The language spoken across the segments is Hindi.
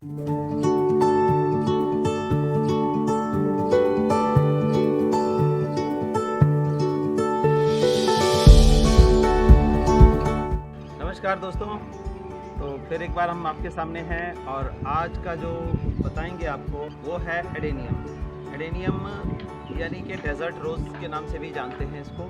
नमस्कार दोस्तों, तो फिर एक बार हम आपके सामने हैं और आज का जो बताएंगे आपको वो है एडेनियम। एडेनियम यानी कि डेजर्ट रोज़ के नाम से भी जानते हैं इसको,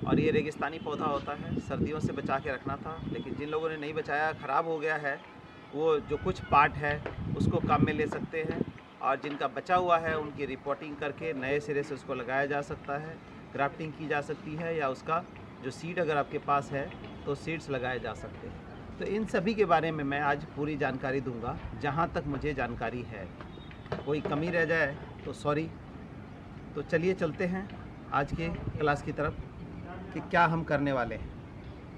और ये रेगिस्तानी पौधा होता है। सर्दियों से बचा के रखना था, लेकिन जिन लोगों ने नहीं बचाया, ख़राब हो गया है, वो जो कुछ पार्ट है उसको काम में ले सकते हैं, और जिनका बचा हुआ है उनकी रिपोर्टिंग करके नए सिरे से उसको लगाया जा सकता है, ग्राफ्टिंग की जा सकती है, या उसका जो सीड अगर आपके पास है तो सीड्स लगाए जा सकते हैं। तो इन सभी के बारे में मैं आज पूरी जानकारी दूंगा, जहां तक मुझे जानकारी है। कोई कमी रह जाए तो सॉरी। तो चलिए चलते हैं आज के क्लास की तरफ कि क्या हम करने वाले हैं।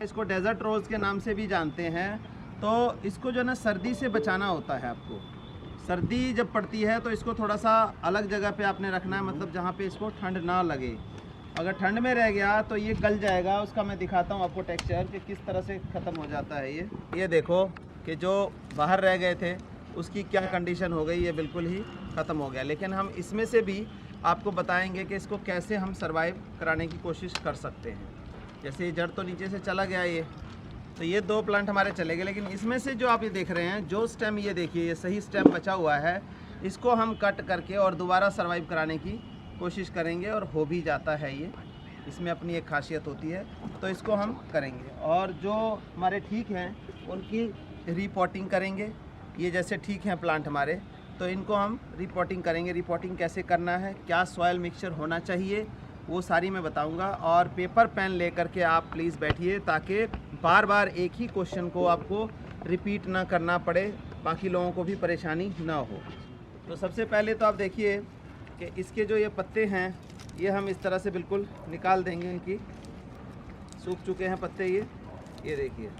इसको डेजर्ट रोज़ के नाम से भी जानते हैं। तो इसको जो ना सर्दी से बचाना होता है आपको। सर्दी जब पड़ती है तो इसको थोड़ा सा अलग जगह पे आपने रखना है, मतलब जहाँ पे इसको ठंड ना लगे। अगर ठंड में रह गया तो ये गल जाएगा। उसका मैं दिखाता हूँ आपको टेक्सचर कि किस तरह से ख़त्म हो जाता है। ये देखो कि जो बाहर रह गए थे उसकी क्या कंडीशन हो गई, ये बिल्कुल ही ख़त्म हो गया। लेकिन हम इसमें से भी आपको बताएंगे कि इसको कैसे हम सर्वाइव कराने की कोशिश कर सकते हैं। जैसे ये जड़ तो नीचे से चला गया, तो ये 2 प्लांट हमारे चले गए, लेकिन इसमें से जो आप ये देख रहे हैं, जो स्टेम ये देखिए, ये सही स्टेम बचा हुआ है, इसको हम कट करके और दोबारा सर्वाइव कराने की कोशिश करेंगे, और हो भी जाता है। ये इसमें अपनी एक खासियत होती है, तो इसको हम करेंगे। और जो हमारे ठीक हैं उनकी रिपोर्टिंग करेंगे। ये जैसे ठीक हैं प्लांट हमारे, तो इनको हम रिपोर्टिंग करेंगे। रिपोर्टिंग कैसे करना है, क्या सॉयल मिक्सचर होना चाहिए, वो सारी मैं बताऊंगा। और पेपर पेन लेकर के आप प्लीज़ बैठिए, ताकि बार बार एक ही क्वेश्चन को आपको रिपीट ना करना पड़े, बाकी लोगों को भी परेशानी ना हो। तो सबसे पहले तो आप देखिए कि इसके जो ये पत्ते हैं, ये हम इस तरह से बिल्कुल निकाल देंगे। इनकी सूख चुके हैं पत्ते, ये देखिए।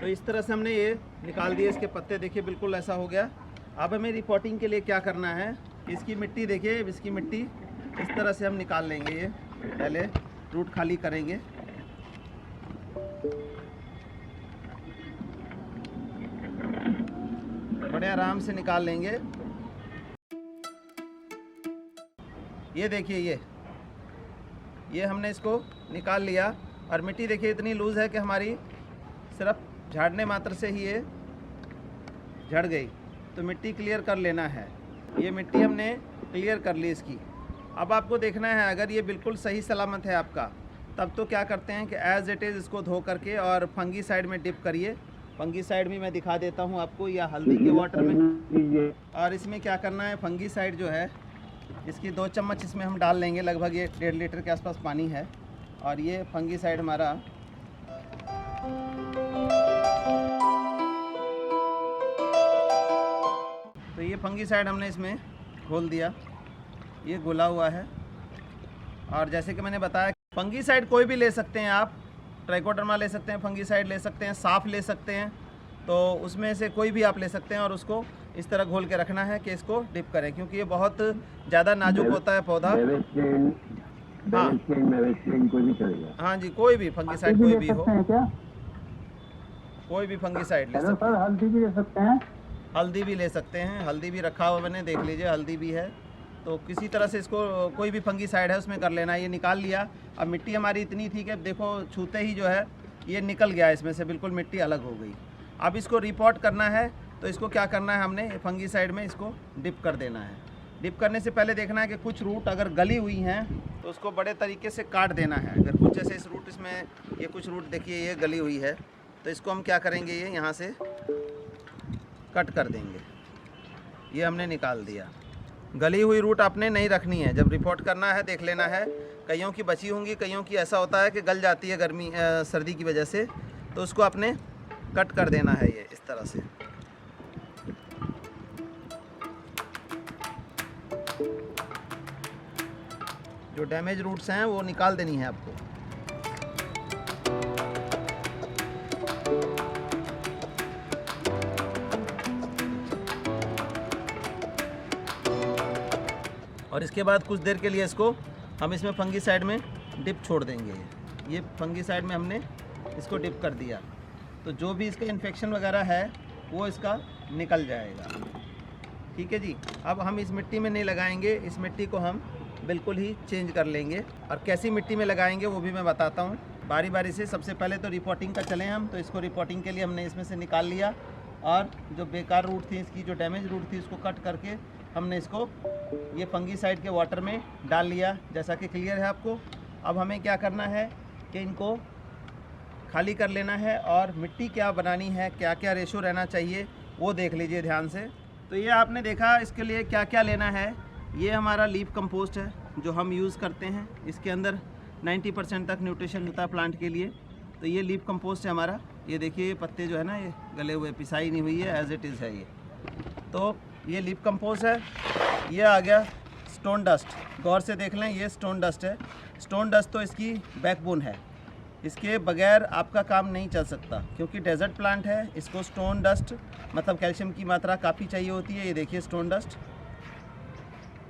तो इस तरह से हमने ये निकाल दिए इसके पत्ते, देखिए बिल्कुल ऐसा हो गया। अब हमें रिपोर्टिंग के लिए क्या करना है, इसकी मिट्टी देखिए, इसकी मिट्टी इस तरह से हम निकाल लेंगे। ये पहले रूट खाली करेंगे। बड़े आराम से निकाल लेंगे। ये देखिए, ये हमने इसको निकाल लिया। और मिट्टी देखिए इतनी लूज़ है कि हमारी सिर्फ झाड़ने मात्र से ही ये झड़ गई। तो मिट्टी क्लियर कर लेना है। ये मिट्टी हमने क्लियर कर ली इसकी। अब आपको देखना है, अगर ये बिल्कुल सही सलामत है आपका, तब तो क्या करते हैं कि एज़ इट इज़ इसको धो करके और फंगीसाइड में डिप करिए। फंगीसाइड भी मैं दिखा देता हूँ आपको, या हल्दी के वाटर में। और इसमें क्या करना है, फंगीसाइड जो है इसकी 2 चम्मच इसमें हम डाल लेंगे। लगभग ये 1.5 लीटर के आसपास पानी है। और ये फंगीसाइड हमारा तो ये फंगीसाइड हमने इसमें घोल दिया, ये घुला हुआ है। और जैसे कि मैंने बताया, फंगीसाइड कोई भी ले सकते हैं आप, ट्राइकोडर्मा ले सकते हैं, फंगीसाइड ले सकते हैं, साफ ले सकते हैं। तो उसमें से कोई भी आप ले सकते हैं, और उसको इस तरह घोल के रखना है कि इसको डिप करें, क्योंकि ये बहुत ज़्यादा नाजुक होता है पौधा। हाँ जी, कोई भी फंगीसाइड, कोई भी हो, कोई भी फंगीसाइड ले सकते हैं। हल्दी भी ले सकते हैं, हल्दी भी ले सकते हैं, हल्दी भी रखा हुआ मैंने, देख लीजिए हल्दी भी है। तो किसी तरह से इसको कोई भी फंगीसाइड है उसमें कर लेना है। ये निकाल लिया। अब मिट्टी हमारी इतनी थी कि देखो छूते ही जो है ये निकल गया, इसमें से बिल्कुल मिट्टी अलग हो गई। अब इसको रिपोर्ट करना है, तो इसको क्या करना है, हमने फंगीसाइड में इसको डिप कर देना है। डिप करने से पहले देखना है कि कुछ रूट अगर गली हुई हैं तो उसको बड़े तरीके से काट देना है। अगर कुछ जैसे इस रूट, इसमें ये कुछ रूट देखिए ये गली हुई है, तो इसको हम क्या करेंगे, ये यहाँ से कट कर देंगे। ये हमने निकाल दिया। गली हुई रूट आपने नहीं रखनी है। जब रिपोर्ट करना है देख लेना है, कईयों की बची होंगी, कईयों की ऐसा होता है कि गल जाती है गर्मी सर्दी की वजह से, तो उसको आपने कट कर देना है ये इस तरह से। जो डैमेज रूट्स हैं वो निकाल देनी है आपको। और इसके बाद कुछ देर के लिए इसको हम इसमें फंगीसाइड में डिप छोड़ देंगे। ये फंगीसाइड में हमने इसको डिप कर दिया, तो जो भी इसका इन्फेक्शन वगैरह है वो इसका निकल जाएगा। ठीक है जी। अब हम इस मिट्टी में नहीं लगाएंगे, इस मिट्टी को हम बिल्कुल ही चेंज कर लेंगे। और कैसी मिट्टी में लगाएंगे वो भी मैं बताता हूँ बारी बारी से। सबसे पहले तो रिपोर्टिंग का चलें हम, तो इसको रिपोर्टिंग के लिए हमने इसमें से निकाल लिया और जो बेकार रूट थी इसकी, जो डैमेज रूट थी, उसको कट करके हमने इसको ये फंगीसाइड के वाटर में डाल लिया, जैसा कि क्लियर है आपको। अब हमें क्या करना है कि इनको खाली कर लेना है और मिट्टी क्या बनानी है, क्या क्या रेशो रहना चाहिए वो देख लीजिए ध्यान से। तो ये आपने देखा इसके लिए क्या क्या लेना है। ये हमारा लीफ कंपोस्ट है जो हम यूज़ करते हैं, इसके अंदर 90% तक न्यूट्रिशन होता है प्लांट के लिए। तो ये लीफ कंपोस्ट है हमारा। ये देखिए ये पत्ते जो है ना ये गले हुए, पिसाई नहीं हुई है, एज इट इज़ है ये। तो ये लीफ कंपोस्ट है। ये आ गया स्टोन डस्ट, गौर से देख लें, ये स्टोन डस्ट है। स्टोन डस्ट तो इसकी बैकबोन है, इसके बगैर आपका काम नहीं चल सकता, क्योंकि डेजर्ट प्लांट है। इसको स्टोन डस्ट मतलब कैल्शियम की मात्रा काफ़ी चाहिए होती है। ये देखिए स्टोन डस्ट,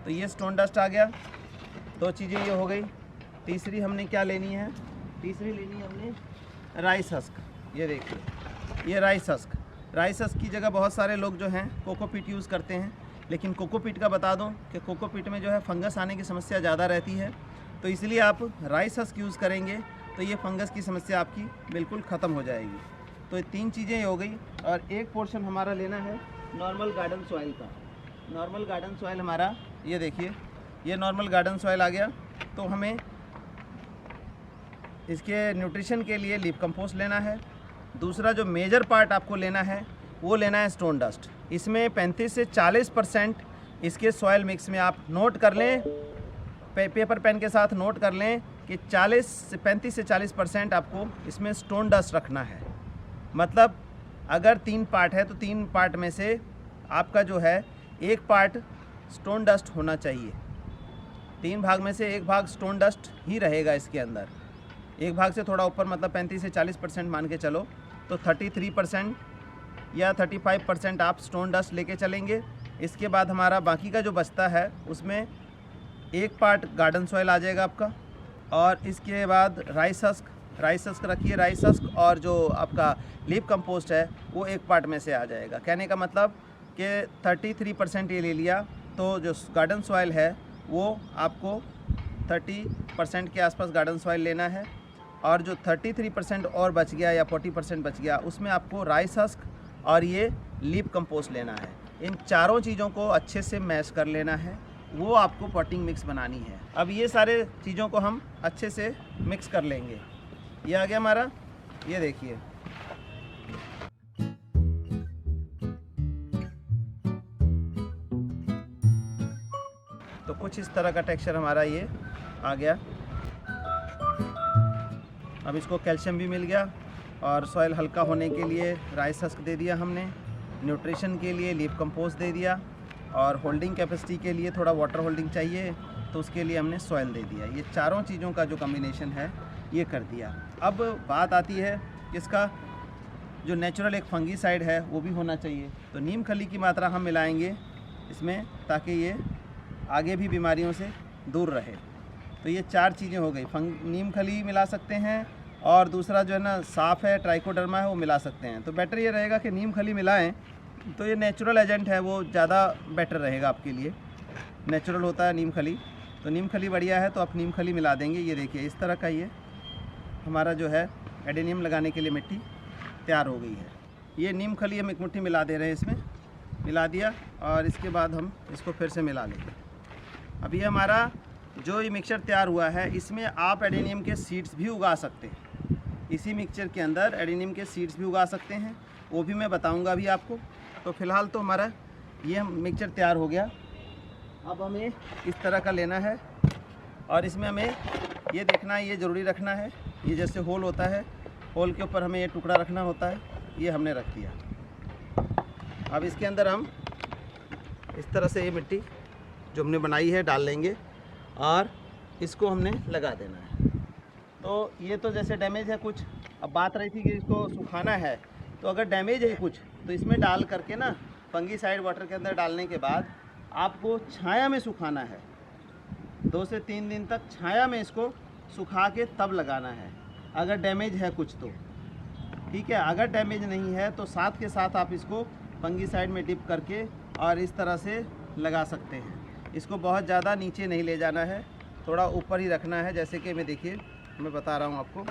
तो ये स्टोन डस्ट आ गया। दो चीज़ें ये हो गई। तीसरी हमने क्या लेनी है, तीसरी लेनी है हमने राइस हस्क। ये देखिए ये राइस हस्क। राइस हस्क की जगह बहुत सारे लोग जो हैं कोकोपीट यूज़ करते हैं, लेकिन कोकोपीट का बता दूं कि कोकोपीट में जो है फंगस आने की समस्या ज़्यादा रहती है, तो इसलिए आप राइस हस्क यूज़ करेंगे तो ये फंगस की समस्या आपकी बिल्कुल ख़त्म हो जाएगी। तो ये तीन चीज़ें हो गई। और एक पोर्शन हमारा लेना है नॉर्मल गार्डन सॉइल का। नॉर्मल गार्डन सॉइल हमारा, ये देखिए ये नॉर्मल गार्डन सॉइल आ गया। तो हमें इसके न्यूट्रिशन के लिए लीफ कंपोस्ट लेना है। दूसरा जो मेजर पार्ट आपको लेना है वो लेना है स्टोन डस्ट। इसमें 35 से 40% इसके सॉइल मिक्स में आप नोट कर लें, पेपर पेन के साथ नोट कर लें कि 35 से 40% आपको इसमें स्टोन डस्ट रखना है। मतलब अगर 3 पार्ट है तो 3 पार्ट में से आपका जो है 1 पार्ट स्टोन डस्ट होना चाहिए। 3 भाग में से 1 भाग स्टोन डस्ट ही रहेगा इसके अंदर। 1 भाग से थोड़ा ऊपर, मतलब 35 से 40% मान के चलो, तो 33% या 35% आप स्टोन डस्ट लेके चलेंगे। इसके बाद हमारा बाकी का जो बचता है उसमें 1 पार्ट गार्डन सॉइल आ जाएगा आपका, और इसके बाद राइस हस्क रखिए। राइस हस्क और जो आपका लीफ कंपोस्ट है वो 1 पार्ट में से आ जाएगा। कहने का मतलब कि 33% ये ले लिया, तो जो गार्डन सॉइल है वो आपको 30% के आसपास गार्डन सॉइल लेना है, और जो 33% और बच गया या 40% बच गया उसमें आपको राइस हस्क और ये लीफ कंपोस्ट लेना है। इन चारों चीज़ों को अच्छे से मैश कर लेना है, वो आपको पॉटिंग मिक्स बनानी है। अब ये सारे चीज़ों को हम अच्छे से मिक्स कर लेंगे। ये आ गया हमारा, ये देखिए तो कुछ इस तरह का टेक्सचर हमारा ये आ गया। अब इसको कैल्शियम भी मिल गया और सॉइल हल्का होने के लिए राइस हस्क दे दिया हमने, न्यूट्रिशन के लिए लीफ कंपोस्ट दे दिया, और होल्डिंग कैपेसिटी के लिए थोड़ा वाटर होल्डिंग चाहिए तो उसके लिए हमने सॉइल दे दिया। ये चारों चीज़ों का जो कम्बिनेशन है ये कर दिया। अब बात आती है कि इसका जो नेचुरल एक फंगीसाइड है वो भी होना चाहिए। तो नीम खली की मात्रा हम मिलाएंगे इसमें, ताकि ये आगे भी बीमारियों से दूर रहे। तो ये 4 चीज़ें हो गई। नीम खली मिला सकते हैं, और दूसरा जो है ना साफ़ है, ट्राइकोडर्मा है, वो मिला सकते हैं। तो बेटर ये रहेगा कि नीम खली मिलाएं, तो ये नेचुरल एजेंट है, वो ज़्यादा बेटर रहेगा आपके लिए। नेचुरल होता है नीम खली, तो नीम खली बढ़िया है, तो आप नीम खली मिला देंगे। ये देखिए इस तरह का ये हमारा जो है एडेनियम लगाने के लिए मिट्टी तैयार हो गई है। ये नीम खली हम 1 मुट्ठी मिला दे रहे हैं, इसमें मिला दिया, और इसके बाद हम इसको फिर से मिला लेंगे। अभी हमारा जो ये मिक्सचर तैयार हुआ है, इसमें आप एडेनियम के सीड्स भी उगा सकते हैं। इसी मिक्सचर के अंदर एडेनियम के सीड्स भी उगा सकते हैं, वो भी मैं बताऊंगा अभी आपको। तो फ़िलहाल तो हमारा ये मिक्सचर तैयार हो गया। अब हमें इस तरह का लेना है, और इसमें हमें ये देखना है, ये ज़रूरी रखना है, ये जैसे होल होता है, होल के ऊपर हमें ये टुकड़ा रखना होता है, ये हमने रख दिया। अब इसके अंदर हम इस तरह से ये मिट्टी जो हमने बनाई है डाल लेंगे, और इसको हमने लगा देना है। तो ये तो जैसे डैमेज है कुछ, अब बात रही थी कि इसको सुखाना है, तो अगर डैमेज है कुछ तो इसमें डाल करके ना फंगीसाइड वाटर के अंदर डालने के बाद आपको छाया में सुखाना है। 2 से 3 दिन तक छाया में इसको सुखा के तब लगाना है, अगर डैमेज है कुछ तो। ठीक है, अगर डैमेज नहीं है तो साथ के साथ आप इसको फंगीसाइड में डिप करके और इस तरह से लगा सकते हैं। इसको बहुत ज़्यादा नीचे नहीं ले जाना है, थोड़ा ऊपर ही रखना है, जैसे कि मैं देखिए मैं बता रहा हूँ आपको।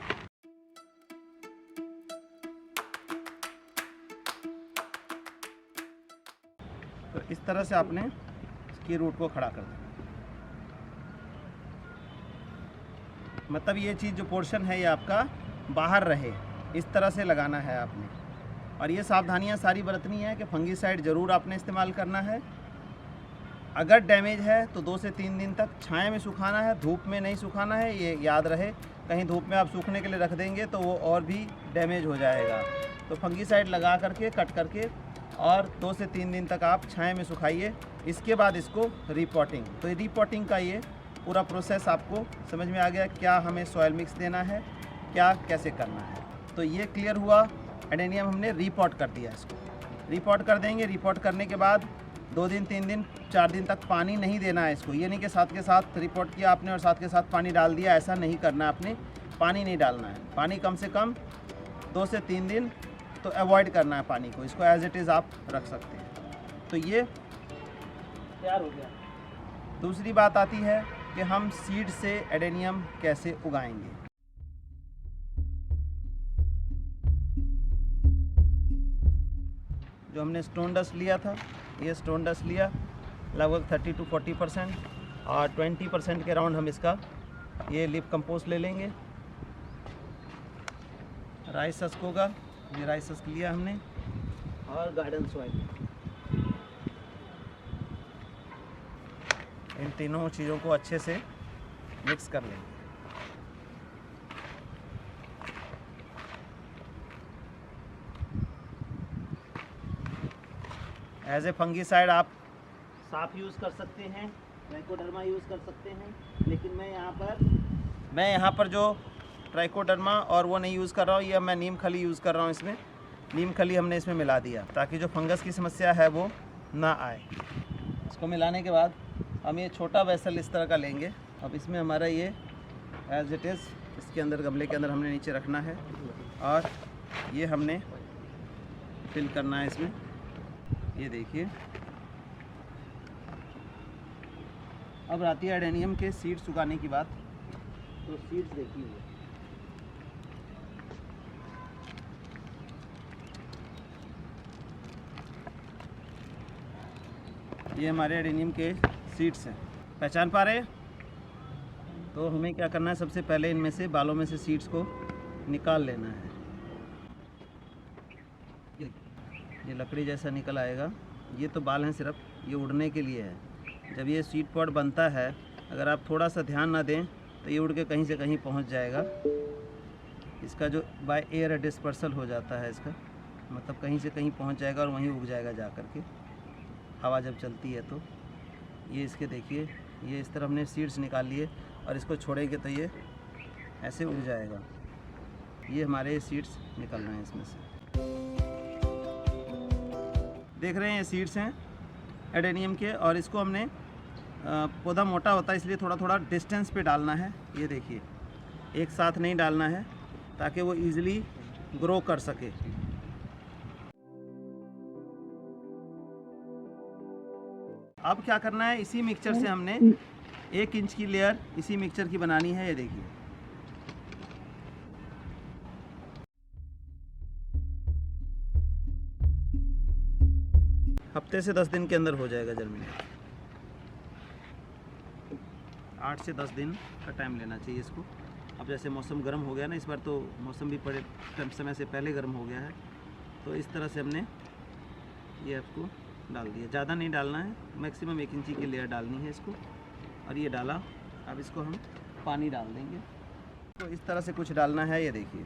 तो इस तरह से आपने इसकी रूट को खड़ा कर देना। मतलब ये चीज़ जो पोर्शन है ये आपका बाहर रहे, इस तरह से लगाना है आपने। और ये सावधानियां सारी बरतनी है कि फंगीसाइड ज़रूर आपने इस्तेमाल करना है। अगर डैमेज है तो 2 से 3 दिन तक छाया में सुखाना है, धूप में नहीं सुखाना है, ये याद रहे। कहीं धूप में आप सूखने के लिए रख देंगे तो वो और भी डैमेज हो जाएगा। तो फंगीसाइड लगा करके कट करके और 2 से 3 दिन तक आप छाया में सुखाइए। इसके बाद इसको रीपॉटिंग, तो रीपॉटिंग का ये पूरा प्रोसेस आपको समझ में आ गया, क्या हमें सॉइल मिक्स देना है, क्या कैसे करना है। तो ये क्लियर हुआ। एडेनियम हमने रीपॉट कर दिया, इसको रीपॉट कर देंगे। रीपॉट करने के बाद 2 दिन 3 दिन 4 दिन तक पानी नहीं देना है इसको। ये नहीं कि साथ के साथ रिपोर्ट किया आपने और साथ के साथ पानी डाल दिया, ऐसा नहीं करना है आपने। पानी नहीं डालना है, पानी कम से कम 2 से 3 दिन तो अवॉइड करना है पानी को। इसको एज इट इज़ आप रख सकते हैं। तो ये तैयार हो गया। दूसरी बात आती है कि हम सीड से एडेनियम कैसे उगाएंगे। जो हमने स्टोन डस्ट लिया था, ये स्टोन डस्ट लिया लगभग 30 to 40% और 20% के राउंड हम इसका ये लिप कंपोस्ट ले लेंगे। राइस हस्क होगा, ये राइस हस्क लिया हमने, और गार्डन सॉइल। इन तीनों चीज़ों को अच्छे से मिक्स कर लेंगे। एज ए फंगीसाइड आप साफ यूज़ कर सकते हैं, ट्राइकोडर्मा यूज़ कर सकते हैं, लेकिन मैं यहाँ पर जो ट्राइकोडर्मा और वो नहीं यूज़ कर रहा हूँ, ये मैं नीम खली यूज़ कर रहा हूँ। इसमें नीम खली हमने इसमें मिला दिया ताकि जो फंगस की समस्या है वो ना आए। इसको मिलाने के बाद हम ये छोटा वेसल इस तरह का लेंगे। अब इसमें हमारा ये एज इट इज़ इसके अंदर, गमले के अंदर हमने नीचे रखना है और ये हमने फिल करना है इसमें। ये देखिए, अब आती है एडेनियम के सीड्स उगाने की बात। तो सीड्स देखिए, ये हमारे एडेनियम के सीड्स हैं, पहचान पा रहे हैं। तो हमें क्या करना है, सबसे पहले इनमें से बालों में से सीड्स को निकाल लेना है। ये लकड़ी जैसा निकल आएगा। ये तो बाल हैं सिर्फ, ये उड़ने के लिए है। जब ये सीड पॉड बनता है, अगर आप थोड़ा सा ध्यान ना दें तो ये उड़ के कहीं से कहीं पहुंच जाएगा। इसका जो बाय एयर डिस्पर्सल हो जाता है, इसका मतलब कहीं से कहीं पहुंच जाएगा और वहीं उग जाएगा जा कर के, हवा जब चलती है तो। ये इसके देखिए, ये इस तरह हमने सीड्स निकाल लिए और इसको छोड़ेंगे तो ये ऐसे उग जाएगा। ये हमारे सीड्स निकल रहे हैं इसमें से, देख रहे हैं। ये सीड्स हैं एडेनियम के, और इसको हमने पौधा मोटा होता है इसलिए थोड़ा थोड़ा डिस्टेंस पे डालना है। ये देखिए, एक साथ नहीं डालना है ताकि वो इजीली ग्रो कर सके। अब क्या करना है, इसी मिक्सचर से हमने 1 इंच की लेयर इसी मिक्सचर की बनानी है। ये देखिए, हफ्ते से 10 दिन के अंदर हो जाएगा जर्मिनेट। 8 से 10 दिन का टाइम लेना चाहिए इसको। अब जैसे मौसम गर्म हो गया ना, इस बार तो मौसम भी बड़े समय से पहले गर्म हो गया है, तो इस तरह से हमने ये आपको डाल दिया। ज़्यादा नहीं डालना है, मैक्सिमम 1 इंची की लेयर डालनी है इसको। और ये डाला, अब इसको हम पानी डाल देंगे। तो इस तरह से कुछ डालना है। ये देखिए,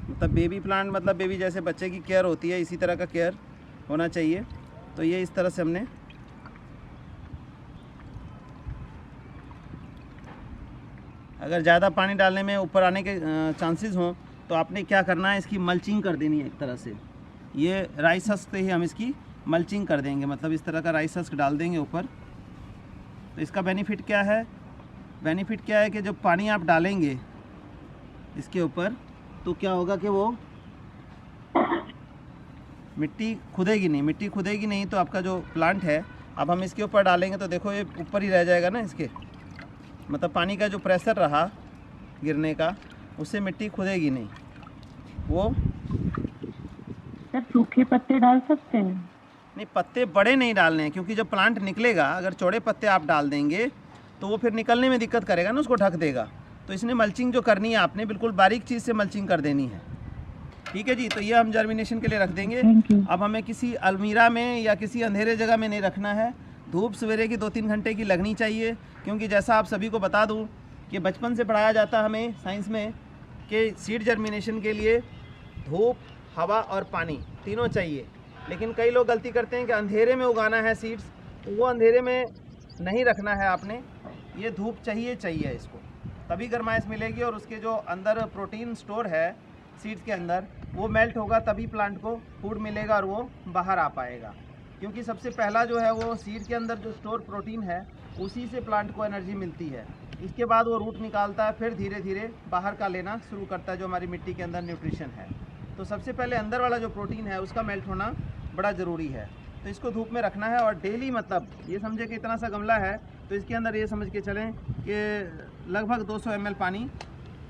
मतलब बेबी प्लांट, मतलब बेबी जैसे बच्चे की केयर होती है, इसी तरह का केयर होना चाहिए। तो ये इस तरह से हमने अगर ज़्यादा पानी डालने में ऊपर आने के चांसेस हों तो आपने क्या करना है, इसकी मल्चिंग कर देनी है एक तरह से। ये राइस हस्क से ही हम इसकी मल्चिंग कर देंगे, मतलब इस तरह का राइस हस्क डाल देंगे ऊपर। तो इसका बेनिफिट क्या है? बेनिफिट क्या है कि जब पानी आप डालेंगे इसके ऊपर तो क्या होगा कि वो मिट्टी खुदेगी नहीं तो आपका जो प्लांट है, अब हम इसके ऊपर डालेंगे तो देखो ये ऊपर ही रह जाएगा ना, इसके मतलब पानी का जो प्रेशर रहा गिरने का, उससे मिट्टी खुदेगी नहीं। वो सर सूखे पत्ते डाल सकते हैं? नहीं, पत्ते बड़े नहीं डालने हैं, क्योंकि जब प्लांट निकलेगा अगर चौड़े पत्ते आप डाल देंगे तो वो फिर निकलने में दिक्कत करेगा ना, उसको ढक देगा। तो इसने मल्चिंग जो करनी है आपने बिल्कुल बारीक चीज़ से मल्चिंग कर देनी है। ठीक है जी, तो ये हम जर्मिनेशन के लिए रख देंगे। अब हमें किसी अलमीरा में या किसी अंधेरे जगह में नहीं रखना है। धूप सवेरे की 2-3 घंटे की लगनी चाहिए, क्योंकि जैसा आप सभी को बता दूं कि बचपन से पढ़ाया जाता हमें साइंस में कि सीड जर्मिनेशन के लिए धूप, हवा और पानी तीनों चाहिए। लेकिन कई लोग गलती करते हैं कि अंधेरे में उगाना है सीड्स, तो वो अंधेरे में नहीं रखना है आपने। ये धूप चाहिए इसको, तभी गर्माइश मिलेगी और उसके जो अंदर प्रोटीन स्टोर है सीड्स के अंदर वो मेल्ट होगा, तभी प्लांट को फूड मिलेगा और वो बाहर आ पाएगा। क्योंकि सबसे पहला जो है वो सीड के अंदर जो स्टोर प्रोटीन है उसी से प्लांट को एनर्जी मिलती है। इसके बाद वो रूट निकालता है, फिर धीरे धीरे बाहर का लेना शुरू करता है जो हमारी मिट्टी के अंदर न्यूट्रिशन है। तो सबसे पहले अंदर वाला जो प्रोटीन है उसका मेल्ट होना बड़ा ज़रूरी है। तो इसको धूप में रखना है और डेली, मतलब ये समझे कि इतना सा गमला है तो इसके अंदर ये समझ के चलें कि लगभग 200 ml पानी,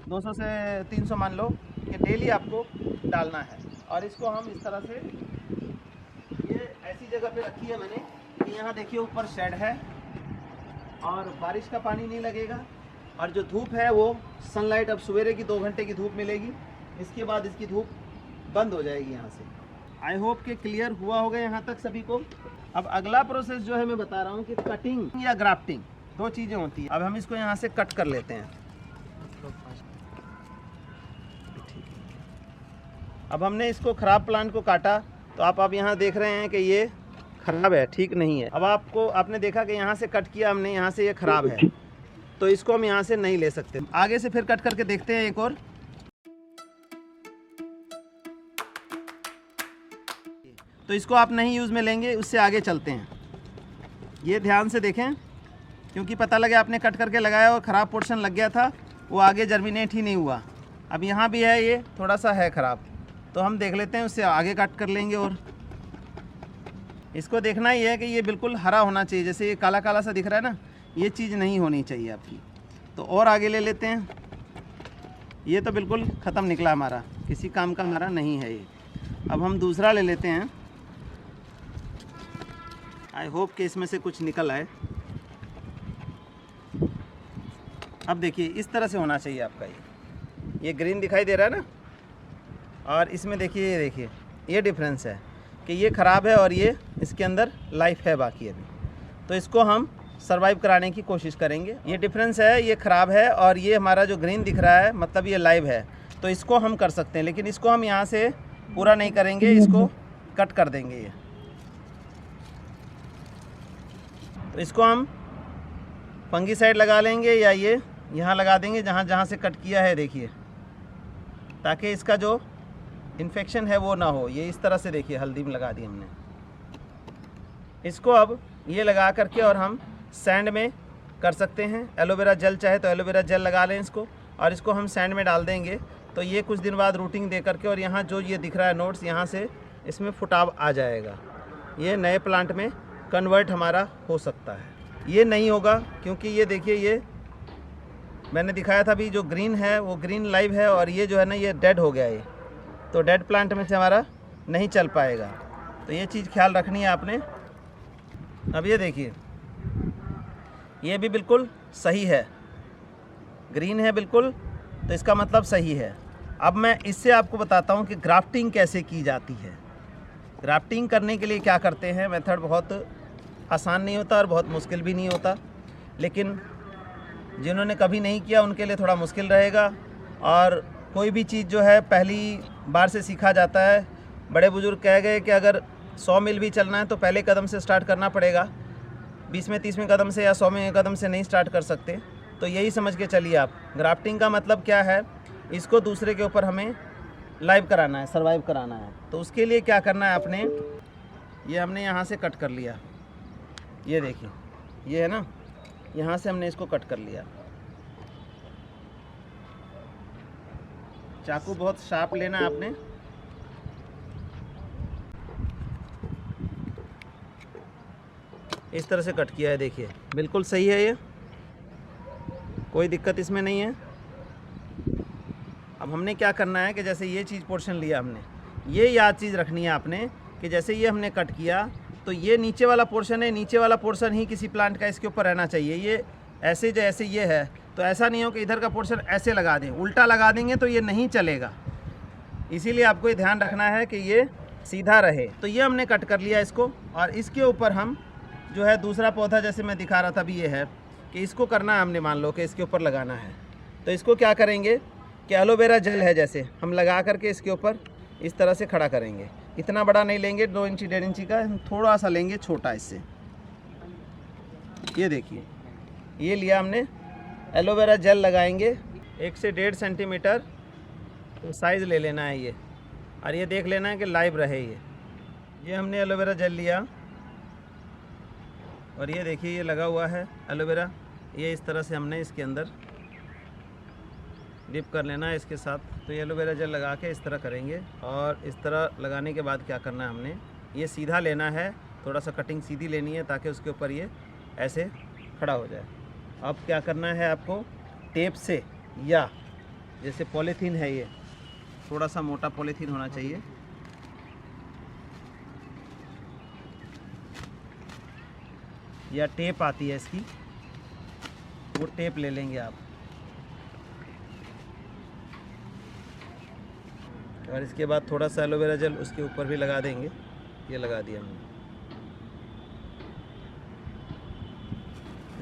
200 से 300 मान लो कि डेली आपको डालना है। और इसको हम इस तरह से, ये ऐसी जगह पे रखी है मैंने कि यहाँ देखिए ऊपर शेड है और बारिश का पानी नहीं लगेगा, और जो धूप है वो सनलाइट, अब सवेरे की 2 घंटे की धूप मिलेगी, इसके बाद इसकी धूप बंद हो जाएगी यहाँ से। आई होप कि क्लियर हुआ होगा यहाँ तक सभी को। अब अगला प्रोसेस जो है मैं बता रहा हूँ कि कटिंग या ग्राफ्टिंग, 2 चीज़ें होती हैं। अब हम इसको यहाँ से कट कर लेते हैं। अब हमने इसको ख़राब प्लांट को काटा तो आप यहाँ देख रहे हैं कि ये ख़राब है, ठीक नहीं है। अब आपने देखा कि यहाँ से कट किया हमने, यहाँ से ये ख़राब है, तो इसको हम यहाँ से नहीं ले सकते। आगे से फिर कट करके देखते हैं एक और। तो इसको आप नहीं यूज़ में लेंगे, उससे आगे चलते हैं। ये ध्यान से देखें, क्योंकि पता लगे आपने कट करके लगाया और ख़राब पोर्शन लग गया था, वो आगे जर्मिनेट ही नहीं हुआ। अब यहाँ भी है, ये थोड़ा सा है ख़राब, तो हम देख लेते हैं, उससे आगे कट कर लेंगे। और इसको देखना ही है कि ये बिल्कुल हरा होना चाहिए, जैसे ये काला काला सा दिख रहा है ना, ये चीज़ नहीं होनी चाहिए आपकी। तो और आगे ले लेते हैं। ये तो बिल्कुल ख़त्म निकला हमारा, किसी काम का हमारा नहीं है ये। अब हम दूसरा ले लेते हैं। आई होप कि इसमें से कुछ निकल आए। अब देखिए इस तरह से होना चाहिए आपका। ये ग्रीन दिखाई दे रहा है ना, और इसमें देखिए ये डिफरेंस है कि ये ख़राब है और ये इसके अंदर लाइफ है बाकी अभी। तो इसको हम सरवाइव कराने की कोशिश करेंगे। ये डिफरेंस है, ये ख़राब है और ये हमारा जो ग्रीन दिख रहा है मतलब ये लाइव है। तो इसको हम कर सकते हैं, लेकिन इसको हम यहाँ से पूरा नहीं करेंगे, इसको कट कर देंगे ये। तो इसको हम फंगीसाइड लगा लेंगे या ये यहाँ लगा देंगे जहाँ जहाँ से कट किया है, देखिए, ताकि इसका जो इन्फेक्शन है वो ना हो। ये इस तरह से देखिए हल्दी में लगा दी हमने। इसको अब ये लगा करके और हम सैंड में कर सकते हैं। एलोवेरा जेल चाहे तो एलोवेरा जेल लगा लें इसको, और इसको हम सैंड में डाल देंगे। तो ये कुछ दिन बाद रूटिंग दे करके, और यहाँ जो ये दिख रहा है नोट्स, यहाँ से इसमें फुटाव आ जाएगा। ये नए प्लांट में कन्वर्ट हमारा हो सकता है। ये नहीं होगा क्योंकि ये देखिए, ये मैंने दिखाया था अभी, जो ग्रीन है वो ग्रीन लाइव है और ये जो है ना ये डेड हो गया है। तो डेड प्लांट में से हमारा नहीं चल पाएगा। तो ये चीज़ ख्याल रखनी है आपने। अब ये देखिए, ये भी बिल्कुल सही है, ग्रीन है बिल्कुल, तो इसका मतलब सही है। अब मैं इससे आपको बताता हूँ कि ग्राफ्टिंग कैसे की जाती है। ग्राफ्टिंग करने के लिए क्या करते हैं, मेथड बहुत आसान नहीं होता और बहुत मुश्किल भी नहीं होता, लेकिन जिन्होंने कभी नहीं किया उनके लिए थोड़ा मुश्किल रहेगा। और कोई भी चीज़ जो है पहली बार से सीखा जाता है। बड़े बुजुर्ग कह गए कि अगर 100 मील भी चलना है तो पहले कदम से स्टार्ट करना पड़ेगा, 20वें 30वें कदम से या 100वें कदम से नहीं स्टार्ट कर सकते। तो यही समझ के चलिए आप। ग्राफ्टिंग का मतलब क्या है, इसको दूसरे के ऊपर हमें लाइव कराना है, सर्वाइव कराना है। तो उसके लिए क्या करना है आपने, ये हमने यहाँ से कट कर लिया, ये देखिए, ये है ना, यहाँ से हमने इसको कट कर लिया। चाकू बहुत शार्प लेना है आपने। इस तरह से कट किया है, देखिए बिल्कुल सही है, ये कोई दिक्कत इसमें नहीं है। अब हमने क्या करना है कि जैसे ये चीज़ पोर्शन लिया हमने, ये याद चीज़ रखनी है आपने कि जैसे ये हमने कट किया तो ये नीचे वाला पोर्शन है, नीचे वाला पोर्शन ही किसी प्लांट का इसके ऊपर रहना चाहिए। ये ऐसे जैसे ये है तो ऐसा नहीं हो कि इधर का पोर्शन ऐसे लगा दें, उल्टा लगा देंगे तो ये नहीं चलेगा। इसीलिए आपको ये ध्यान रखना है कि ये सीधा रहे। तो ये हमने कट कर लिया इसको, और इसके ऊपर हम जो है दूसरा पौधा जैसे मैं दिखा रहा था अभी, ये है कि इसको करना है हमने, मान लो कि इसके ऊपर लगाना है। तो इसको क्या करेंगे कि एलोवेरा जेल है जैसे हम लगा करके इसके ऊपर इस तरह से खड़ा करेंगे। इतना बड़ा नहीं लेंगे, 2 इंची 1.5 इंची का, हम थोड़ा सा लेंगे छोटा इससे। ये देखिए ये लिया हमने, एलोवेरा जेल लगाएंगे 1 से 1.5 सेंटीमीटर तो साइज़ ले लेना है ये, और ये देख लेना है कि लाइव रहे ये हमने एलोवेरा जेल लिया, और ये देखिए ये लगा हुआ है एलोवेरा। ये इस तरह से हमने इसके अंदर डिप कर लेना है इसके साथ। तो ये एलोवेरा जेल लगा के इस तरह करेंगे, और इस तरह लगाने के बाद क्या करना है हमने, ये सीधा लेना है, थोड़ा सा कटिंग सीधी लेनी है ताकि उसके ऊपर ये ऐसे खड़ा हो जाए। अब क्या करना है आपको, टेप से या जैसे पॉलीथीन है, ये थोड़ा सा मोटा पॉलीथीन होना चाहिए, या टेप आती है इसकी, वो टेप ले लेंगे आप, और इसके बाद थोड़ा सा एलोवेरा जेल उसके ऊपर भी लगा देंगे। ये लगा दिया हमने।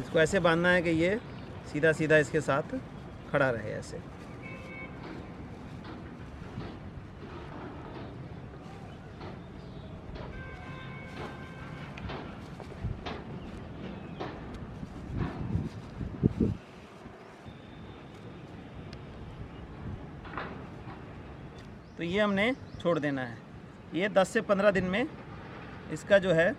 इसको ऐसे बांधना है कि ये सीधा सीधा इसके साथ खड़ा रहे ऐसे। तो ये हमने छोड़ देना है, ये 10 से 15 दिन में इसका जो है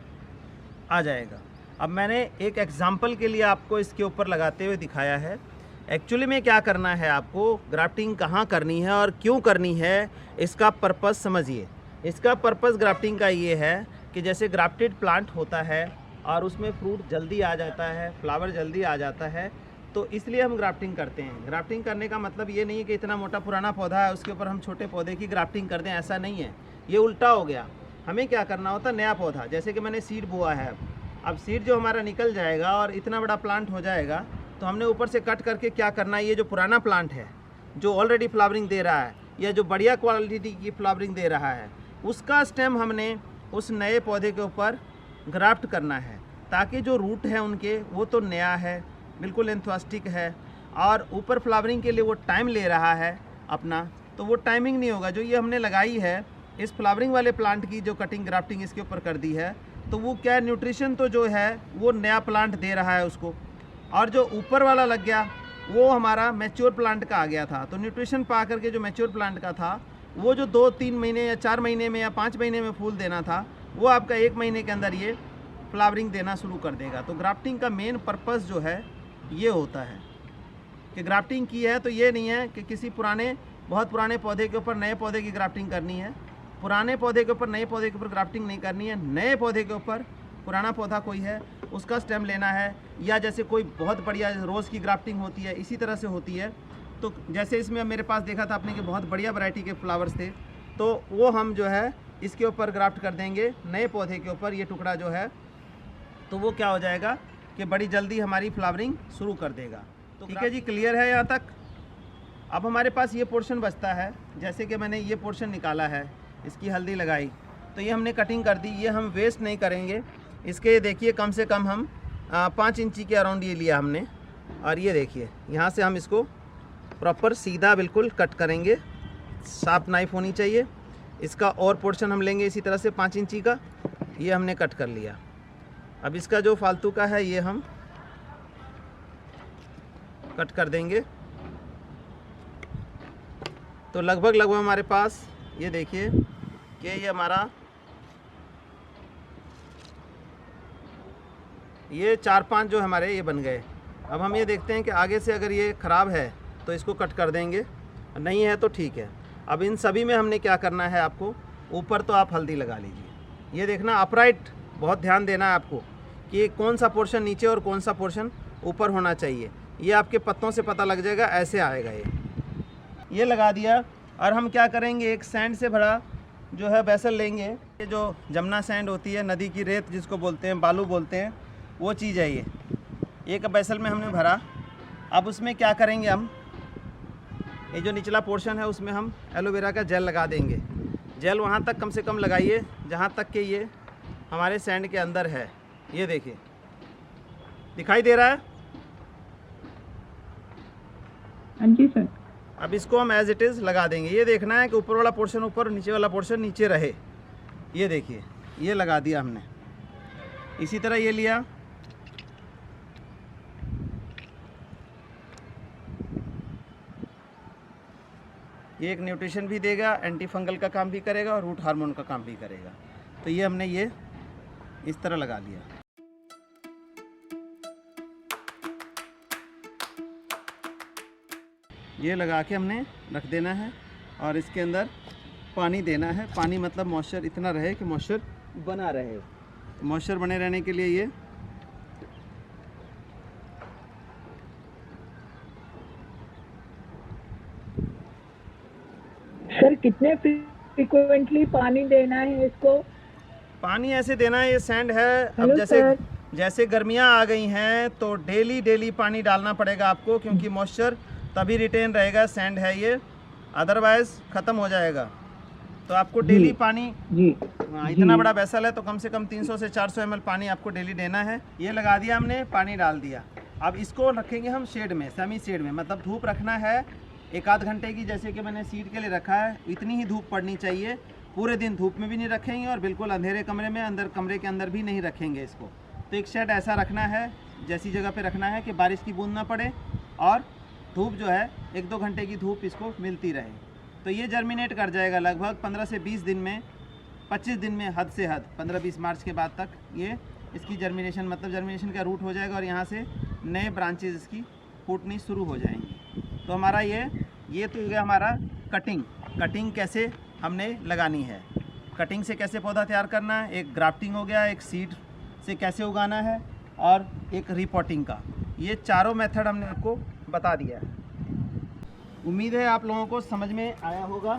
आ जाएगा। अब मैंने एक एग्जाम्पल के लिए आपको इसके ऊपर लगाते हुए दिखाया है। एक्चुअली में क्या करना है आपको, ग्राफ्टिंग कहाँ करनी है और क्यों करनी है, इसका पर्पस समझिए। इसका पर्पस ग्राफ्टिंग का ये है कि जैसे ग्राफ्टेड प्लांट होता है और उसमें फ्रूट जल्दी आ जाता है, फ्लावर जल्दी आ जाता है, तो इसलिए हम ग्राफ्टिंग करते हैं। ग्राफ्टिंग करने का मतलब ये नहीं है कि इतना मोटा पुराना पौधा है उसके ऊपर हम छोटे पौधे की ग्राफ्टिंग कर दें, ऐसा नहीं है, ये उल्टा हो गया। हमें क्या करना होता है, नया पौधा, जैसे कि मैंने सीड बोआ है, अब सीड जो हमारा निकल जाएगा और इतना बड़ा प्लांट हो जाएगा, तो हमने ऊपर से कट करके क्या करना है, ये जो पुराना प्लांट है जो ऑलरेडी फ्लावरिंग दे रहा है या जो बढ़िया क्वालिटी की फ्लावरिंग दे रहा है, उसका स्टेम हमने उस नए पौधे के ऊपर ग्राफ्ट करना है, ताकि जो रूट है उनके वो तो नया है, बिल्कुल एंथुआस्टिक है, और ऊपर फ्लावरिंग के लिए वो टाइम ले रहा है अपना, तो वो टाइमिंग नहीं होगा। जो ये हमने लगाई है इस फ्लावरिंग वाले प्लांट की जो कटिंग ग्राफ्टिंग इसके ऊपर कर दी है, तो वो क्या न्यूट्रिशन तो जो है वो नया प्लांट दे रहा है उसको, और जो ऊपर वाला लग गया वो हमारा मैच्योर प्लांट का आ गया था। तो न्यूट्रिशन पा करके जो मैच्योर प्लांट का था वो जो 2-3 महीने या 4 महीने में या 5 महीने में फूल देना था, वो आपका 1 महीने के अंदर ये फ्लावरिंग देना शुरू कर देगा। तो ग्राफ्टिंग का मेन पर्पस जो है ये होता है कि ग्राफ्टिंग की है तो ये नहीं है कि किसी बहुत पुराने पौधे के ऊपर नए पौधे की ग्राफ्टिंग करनी है, पुराने पौधे के ऊपर नए पौधे के ऊपर ग्राफ्टिंग नहीं करनी है, नए पौधे के ऊपर पुराना पौधा कोई है उसका स्टेम लेना है, या जैसे कोई बहुत बढ़िया रोज़ की ग्राफ्टिंग होती है इसी तरह से होती है। तो जैसे इसमें मेरे पास देखा था आपने कि बहुत बढ़िया वैरायटी के फ्लावर्स थे, तो वो हम जो है इसके ऊपर ग्राफ्ट कर देंगे नए पौधे के ऊपर, ये टुकड़ा जो है, तो वो क्या हो जाएगा कि बड़ी जल्दी हमारी फ्लावरिंग शुरू कर देगा। तो ठीक है जी, क्लियर है यहाँ तक। अब हमारे पास ये पोर्शन बचता है, जैसे कि मैंने ये पोर्शन निकाला है, इसकी हल्दी लगाई, तो ये हमने कटिंग कर दी, ये हम वेस्ट नहीं करेंगे। इसके देखिए कम से कम हम 5 इंची के अराउंड ये लिया हमने, और ये देखिए यहाँ से हम इसको प्रॉपर सीधा बिल्कुल कट करेंगे, शार्प नाइफ होनी चाहिए। इसका और पोर्शन हम लेंगे इसी तरह से 5 इंची का, ये हमने कट कर लिया। अब इसका जो फालतू का है ये हम कट कर देंगे। तो लगभग हमारे पास ये देखिए कि ये हमारा ये 4-5 जो हमारे ये बन गए, अब हम ये देखते हैं कि आगे से अगर ये ख़राब है तो इसको कट कर देंगे, नहीं है तो ठीक है। अब इन सभी में हमने क्या करना है, आपको ऊपर तो आप हल्दी लगा लीजिए। ये देखना अपराइट, बहुत ध्यान देना है आपको कि कौन सा पोर्शन नीचे और कौन सा पोर्शन ऊपर होना चाहिए। ये आपके पत्तों से पता लग जाएगा, ऐसे आएगा ये लगा दिया। और हम क्या करेंगे, एक सैंड से भरा जो है बेसल लेंगे। ये जो जमुना सैंड होती है, नदी की रेत जिसको बोलते हैं, बालू बोलते हैं, वो चीज़ है ये। एक बेसल में हमने भरा। अब उसमें क्या करेंगे, हम ये जो निचला पोर्शन है उसमें हम एलोवेरा का जेल लगा देंगे। जेल वहाँ तक कम से कम लगाइए जहाँ तक कि ये हमारे सैंड के अंदर है। ये देखिए, दिखाई दे रहा है? हाँ जी सर। अब इसको हम एज इट इज़ लगा देंगे। ये देखना है कि ऊपर वाला पोर्शन ऊपर, नीचे वाला पोर्शन नीचे रहे। ये देखिए, ये लगा दिया हमने। इसी तरह ये लिया, ये एक न्यूट्रिशन भी देगा, एंटी फंगल का काम भी करेगा और रूट हार्मोन का काम भी करेगा। तो ये हमने ये इस तरह लगा लिया। ये लगा के हमने रख देना है और इसके अंदर पानी देना है। पानी मतलब मॉइस्चर इतना रहे कि मॉइस्चर बना रहे। मॉइस्चर बने रहने के लिए ये सर कितने फ्रीक्वेंटली पानी देना है इसको? पानी ऐसे देना है, ये सैंड है। अब हेलो सर। जैसे गर्मियाँ आ गई हैं तो डेली पानी डालना पड़ेगा आपको, क्योंकि मॉइस्चर तभी रिटेन रहेगा, सैंड है ये, अदरवाइज ख़त्म हो जाएगा। तो आपको डेली पानी, इतना बड़ा वेसल है तो कम से कम 300 से 400 ml पानी आपको डेली देना है। ये लगा दिया हमने, पानी डाल दिया। अब इसको रखेंगे हम शेड में, सेमी शेड में, मतलब धूप रखना है 1-8 घंटे की, जैसे कि मैंने सीड के लिए रखा है। इतनी ही धूप पड़नी चाहिए। पूरे दिन धूप में भी नहीं रखेंगे और बिल्कुल अंधेरे कमरे में, अंदर कमरे के अंदर भी नहीं रखेंगे इसको। तो एक शेड ऐसा रखना है, जैसी जगह पे रखना है कि बारिश की बूंद ना पड़े और धूप जो है 1-2 घंटे की धूप इसको मिलती रहे। तो ये जर्मिनेट कर जाएगा लगभग 15 से 20 दिन में, 25 दिन में हद से हद, 15-20 मार्च के बाद तक ये इसकी जर्मिनेशन, मतलब जर्मिनेशन का रूट हो जाएगा और यहाँ से नए ब्रांचेज इसकी फूटनी शुरू हो जाएंगी। तो हमारा ये तो हो गया हमारा कटिंग कैसे हमने लगानी है, कटिंग से कैसे पौधा तैयार करना है, एक ग्राफ्टिंग हो गया, एक सीड से कैसे उगाना है और एक रिपोर्टिंग का। ये चारों मेथड हमने आपको बता दिया है। उम्मीद है आप लोगों को समझ में आया होगा।